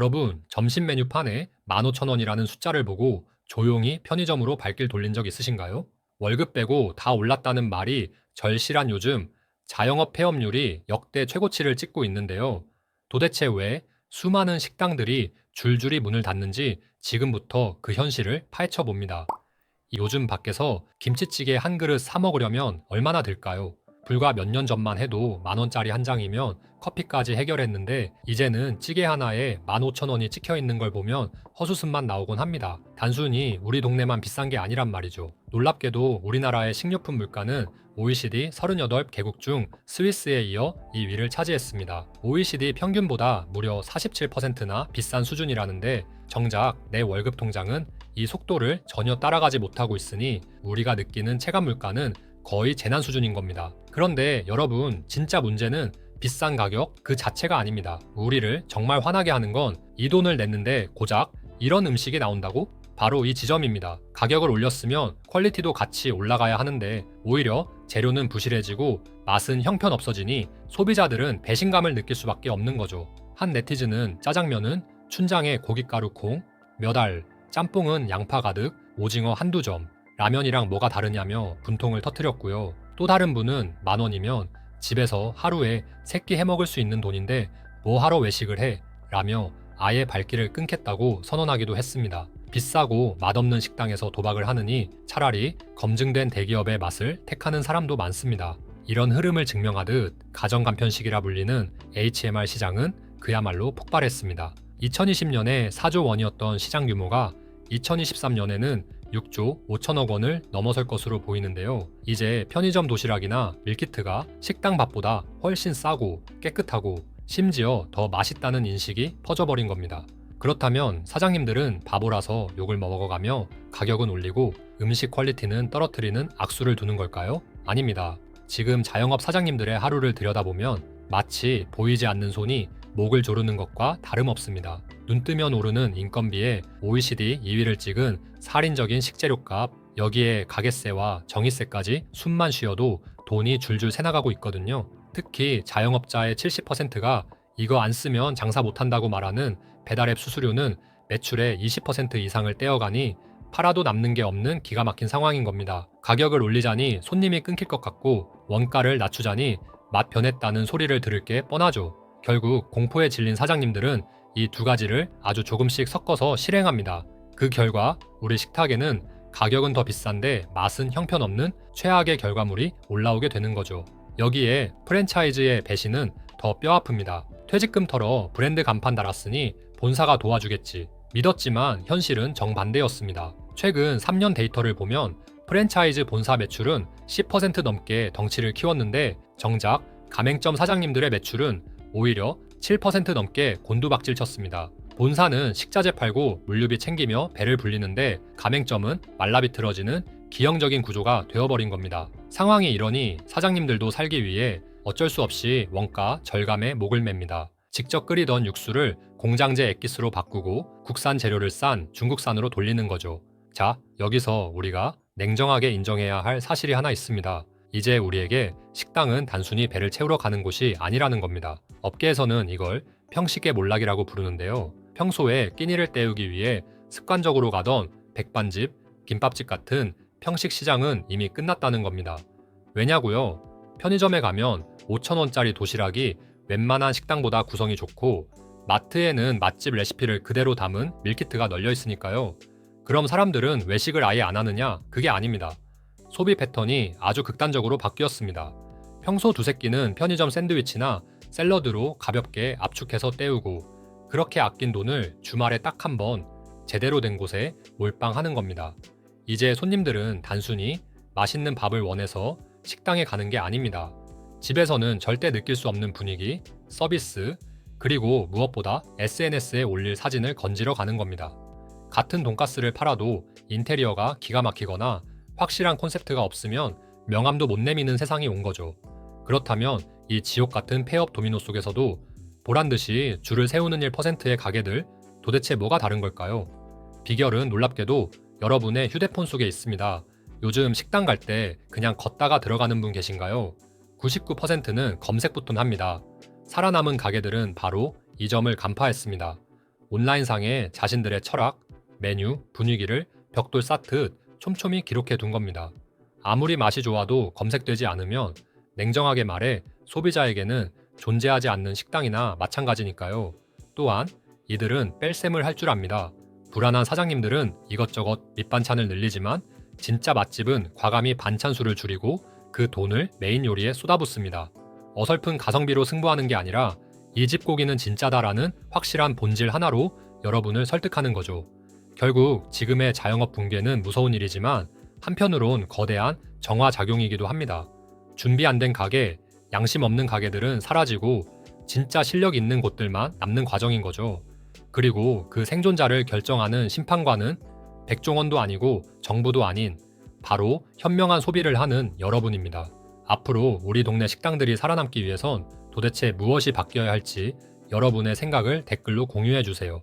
여러분, 점심 메뉴판에 15,000원이라는 숫자를 보고 조용히 편의점으로 발길 돌린 적 있으신가요? 월급 빼고 다 올랐다는 말이 절실한 요즘 자영업 폐업률이 역대 최고치를 찍고 있는데요. 도대체 왜 수많은 식당들이 줄줄이 문을 닫는지 지금부터 그 현실을 파헤쳐 봅니다. 요즘 밖에서 김치찌개 한 그릇 사 먹으려면 얼마나 들까요? 불과 몇 년 전만 해도 10,000원짜리 한 장이면 커피까지 해결했는데 이제는 찌개 하나에 15,000원이 찍혀 있는 걸 보면 허수습만 나오곤 합니다. 단순히 우리 동네만 비싼 게 아니란 말이죠. 놀랍게도 우리나라의 식료품 물가는 OECD 38개국 중 스위스에 이어 2위를 차지했습니다. OECD 평균보다 무려 47%나 비싼 수준이라는데 정작 내 월급 통장은 이 속도를 전혀 따라가지 못하고 있으니 우리가 느끼는 체감 물가는 거의 재난 수준인 겁니다. 그런데 여러분, 진짜 문제는 비싼 가격 그 자체가 아닙니다. 우리를 정말 화나게 하는 건 이 돈을 냈는데 고작 이런 음식이 나온다고? 바로 이 지점입니다. 가격을 올렸으면 퀄리티도 같이 올라가야 하는데 오히려 재료는 부실해지고 맛은 형편없어지니 소비자들은 배신감을 느낄 수밖에 없는 거죠. 한 네티즌은 짜장면은 춘장에 고춧가루 콩, 몇 알, 짬뽕은 양파 가득, 오징어 한두 점, 라면이랑 뭐가 다르냐며 분통을 터뜨렸고요. 또 다른 분은 10,000원이면 집에서 하루에 3끼 해먹을 수 있는 돈인데 뭐 하러 외식을 해? 라며 아예 발길을 끊겠다고 선언하기도 했습니다. 비싸고 맛없는 식당에서 도박을 하느니 차라리 검증된 대기업의 맛을 택하는 사람도 많습니다. 이런 흐름을 증명하듯 가정간편식이라 불리는 HMR 시장은 그야말로 폭발했습니다. 2020년에 4조 원이었던 시장 규모가 2023년에는 6조 5천억 원을 넘어설 것으로 보이는데요. 이제 편의점 도시락이나 밀키트가 식당 밥보다 훨씬 싸고 깨끗하고 심지어 더 맛있다는 인식이 퍼져버린 겁니다. 그렇다면 사장님들은 바보라서 욕을 먹어가며 가격은 올리고 음식 퀄리티는 떨어뜨리는 악수를 두는 걸까요? 아닙니다. 지금 자영업 사장님들의 하루를 들여다보면 마치 보이지 않는 손이 목을 조르는 것과 다름없습니다. 눈 뜨면 오르는 인건비에 OECD 2위를 찍은 살인적인 식재료값, 여기에 가게세와 정의세까지 숨만 쉬어도 돈이 줄줄 새나가고 있거든요. 특히 자영업자의 70%가 이거 안 쓰면 장사 못한다고 말하는 배달앱 수수료는 매출의 20% 이상을 떼어가니 팔아도 남는 게 없는 기가 막힌 상황인 겁니다. 가격을 올리자니 손님이 끊길 것 같고 원가를 낮추자니 맛 변했다는 소리를 들을 게 뻔하죠. 결국 공포에 질린 사장님들은 이 두 가지를 아주 조금씩 섞어서 실행합니다. 그 결과 우리 식탁에는 가격은 더 비싼데 맛은 형편없는 최악의 결과물이 올라오게 되는 거죠. 여기에 프랜차이즈의 배신은 더 뼈아픕니다. 퇴직금 털어 브랜드 간판 달았으니 본사가 도와주겠지 믿었지만 현실은 정반대였습니다. 최근 3년 데이터를 보면 프랜차이즈 본사 매출은 10% 넘게 덩치를 키웠는데 정작 가맹점 사장님들의 매출은 오히려 7% 넘게 곤두박질 쳤습니다. 본사는 식자재 팔고 물류비 챙기며 배를 불리는데 가맹점은 말라비틀어지는 기형적인 구조가 되어버린 겁니다. 상황이 이러니 사장님들도 살기 위해 어쩔 수 없이 원가 절감에 목을 맵니다. 직접 끓이던 육수를 공장제 액기스로 바꾸고 국산 재료를 싼 중국산으로 돌리는 거죠. 자, 여기서 우리가 냉정하게 인정해야 할 사실이 하나 있습니다. 이제 우리에게 식당은 단순히 배를 채우러 가는 곳이 아니라는 겁니다. 업계에서는 이걸 평식의 몰락이라고 부르는데요. 평소에 끼니를 때우기 위해 습관적으로 가던 백반집, 김밥집 같은 평식 시장은 이미 끝났다는 겁니다. 왜냐고요? 편의점에 가면 5,000원짜리 도시락이 웬만한 식당보다 구성이 좋고 마트에는 맛집 레시피를 그대로 담은 밀키트가 널려 있으니까요. 그럼 사람들은 외식을 아예 안 하느냐? 그게 아닙니다. 소비 패턴이 아주 극단적으로 바뀌었습니다. 평소 두세 끼는 편의점 샌드위치나 샐러드로 가볍게 압축해서 때우고 그렇게 아낀 돈을 주말에 딱 한 번 제대로 된 곳에 몰빵하는 겁니다. 이제 손님들은 단순히 맛있는 밥을 원해서 식당에 가는 게 아닙니다. 집에서는 절대 느낄 수 없는 분위기, 서비스, 그리고 무엇보다 SNS에 올릴 사진을 건지러 가는 겁니다. 같은 돈가스를 팔아도 인테리어가 기가 막히거나 확실한 콘셉트가 없으면 명함도 못 내미는 세상이 온 거죠. 그렇다면 이 지옥 같은 폐업 도미노 속에서도 보란듯이 줄을 세우는 1%의 가게들 도대체 뭐가 다른 걸까요? 비결은 놀랍게도 여러분의 휴대폰 속에 있습니다. 요즘 식당 갈 때 그냥 걷다가 들어가는 분 계신가요? 99%는 검색부터 합니다. 살아남은 가게들은 바로 이 점을 간파했습니다. 온라인상에 자신들의 철학, 메뉴, 분위기를 벽돌 쌓듯 촘촘히 기록해 둔 겁니다. 아무리 맛이 좋아도 검색되지 않으면 냉정하게 말해 소비자에게는 존재하지 않는 식당이나 마찬가지니까요. 또한 이들은 뺄셈을 할 줄 압니다. 불안한 사장님들은 이것저것 밑반찬을 늘리지만 진짜 맛집은 과감히 반찬 수를 줄이고 그 돈을 메인 요리에 쏟아붓습니다. 어설픈 가성비로 승부하는 게 아니라 이 집 고기는 진짜다라는 확실한 본질 하나로 여러분을 설득하는 거죠. 결국 지금의 자영업 붕괴는 무서운 일이지만 한편으론 거대한 정화작용이기도 합니다. 준비 안 된 가게, 양심 없는 가게들은 사라지고 진짜 실력 있는 곳들만 남는 과정인 거죠. 그리고 그 생존자를 결정하는 심판관은 백종원도 아니고 정부도 아닌 바로 현명한 소비를 하는 여러분입니다. 앞으로 우리 동네 식당들이 살아남기 위해선 도대체 무엇이 바뀌어야 할지 여러분의 생각을 댓글로 공유해 주세요.